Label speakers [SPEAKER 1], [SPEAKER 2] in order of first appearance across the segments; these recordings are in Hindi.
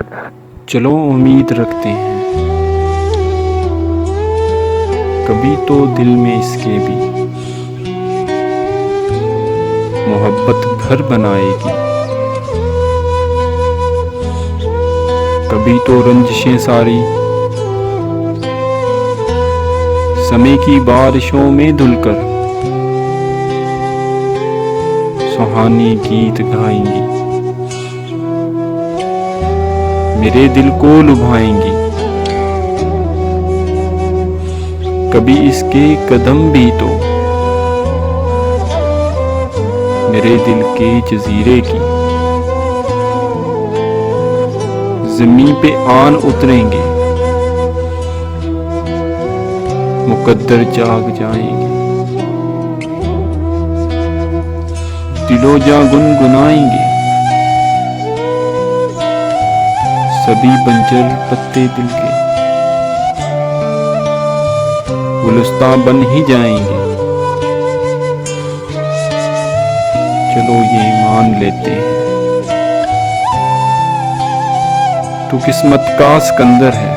[SPEAKER 1] चलो उम्मीद रखते हैं, कभी तो दिल में इसके भी मोहब्बत घर बनाएगी। कभी तो रंजिशें सारी समय की बारिशों में धुलकर सुहानी गीत गाएंगी, मेरे दिल को लुभाएंगी। कभी इसके कदम भी तो मेरे दिल के जजीरे की ज़मीं पे आन उतरेंगे, मुकद्दर जाग जाएंगे, दिलो जा गुनगुनाएंगे। सभी बंजर पत्ते दिल के गुलिस्तां बन ही जाएंगे। चलो ये मान लेते हैं, तू किस्मत का सिकंदर है।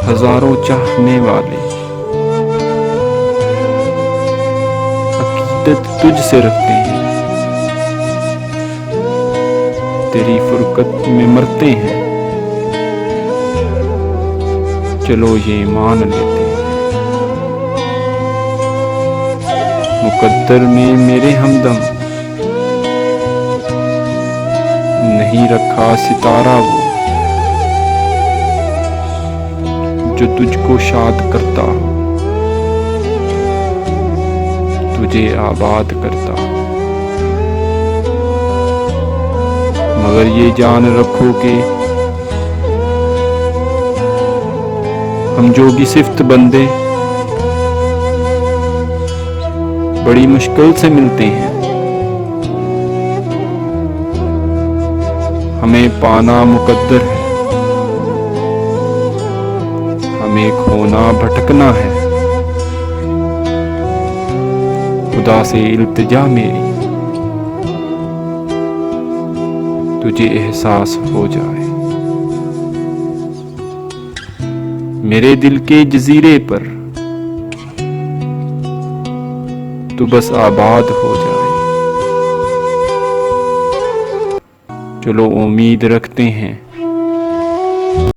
[SPEAKER 1] हजारों चाहने वाले अकीदत तुझसे रखते हैं, तेरी फुरकत में मरते हैं। चलो ये मान लेते हैं, मुकद्दर में मेरे हमदम नहीं रखा सितारा वो जो तुझको शाद करता हो, तुझे आबाद करता हो। मगर ये जान रखो कि हम जोगी सिफ्त बंदे बड़ी मुश्किल से मिलते हैं। हमें पाना मुकद्दर है, हमें खोना भटकना है। खुदा से इल्तिजा मेरी, तुझे एहसास हो जाए, मेरे दिल के जजीरे पर तू बस आबाद हो जाए। चलो उम्मीद रखते हैं,